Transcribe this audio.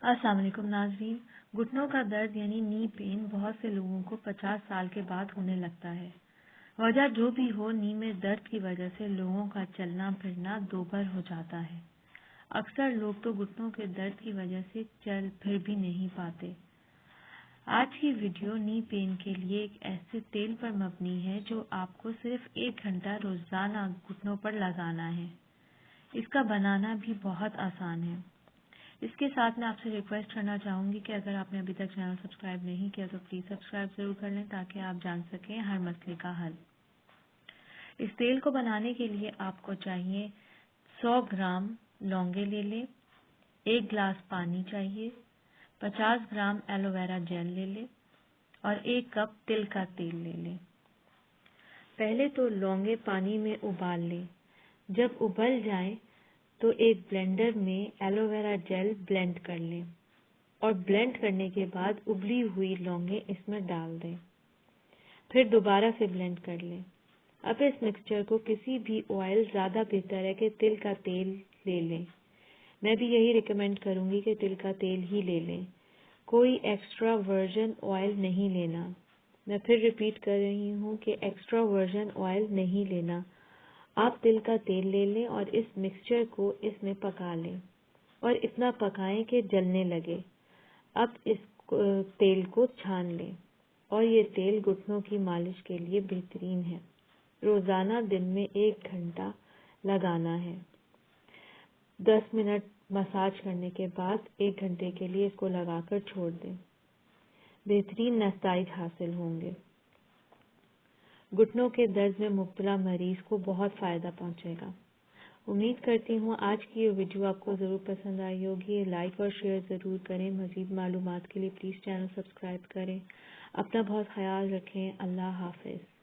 السلام علیکم ناظرین۔ گھٹنوں کا درد یعنی نی پین بہت سے لوگوں کو 50 سال کے بعد ہونے لگتا ہے۔ وجہ جو بھی ہو، نی میں درد کی وجہ سے لوگوں کا چلنا پھرنا دوبھر ہو جاتا ہے۔ اکثر لوگ تو گھٹنوں کے درد کی وجہ سے چل پھر بھی نہیں پاتے۔ آج کی ویڈیو نی پین کے لیے ایک ایسے تیل پر مبنی ہے جو آپ کو صرف 1 گھنٹہ روزانہ گھٹنوں پر لگانا ہے۔ اس کا بنانا بھی بہت آسان ہے۔ اس کے ساتھ میں آپ سے ریکویسٹ کرنا چاہوں گی کہ اگر آپ نے ابھی تک چینل سبسکرائب نہیں کیا تو پلیز سبسکرائب ضرور کر لیں تاکہ آپ جان سکیں ہر مسئلے کا حل۔ اس تیل کو بنانے کے لیے آپ کو چاہیے 100 گرام لونگے لے لیں، 1 گلاس پانی چاہیے، 50 گرام ایلو ویرا جیل لے لیں اور 1 کپ تل کا تیل لے لیں۔ پہلے تو لونگے پانی میں ابال لیں۔ جب ابل جائیں تو ایک بلینڈر میں ایلو ویرا جیل بلینڈ کر لیں اور بلینڈ کرنے کے بعد ابلی ہوئی لونگیں اس میں ڈال دیں۔ پھر دوبارہ سے بلینڈ کر لیں۔ اب اس مکسچر کو کسی بھی آئل، زیادہ بہتر ہے کہ تل کا تیل لے لیں۔ میں بھی یہی ریکمینڈ کروں گی کہ تل کا تیل ہی لے لیں، کوئی ایکسٹرا ورجن آئل نہیں لینا۔ میں پھر ریپیٹ کر رہی ہوں کہ ایکسٹرا ورجن آئل نہیں لینا۔ آپ تل کا تیل لے لیں اور اس مکسچر کو اس میں پکا لیں اور اتنا پکائیں کہ جلنے لگے۔ اب اس تیل کو چھان لیں اور یہ تیل گھٹنوں کی مالش کے لیے بہترین ہے۔ روزانہ دن میں 1 گھنٹہ لگانا ہے۔ 10 منٹ مساج کرنے کے بعد 1 گھنٹے کے لیے اس کو لگا کر چھوڑ دیں۔ بہترین نتائج حاصل ہوں گے۔ گھٹنوں کے درد میں مبتلا مریض کو بہت فائدہ پہنچے گا۔ امید کرتی ہوں آج کی یہ ویڈیو آپ کو ضرور پسند آئی ہوگی۔ لائک اور شیئر ضرور کریں۔ مزید معلومات کے لیے پلیز چینل سبسکرائب کریں۔ اپنا بہت خیال رکھیں۔ اللہ حافظ۔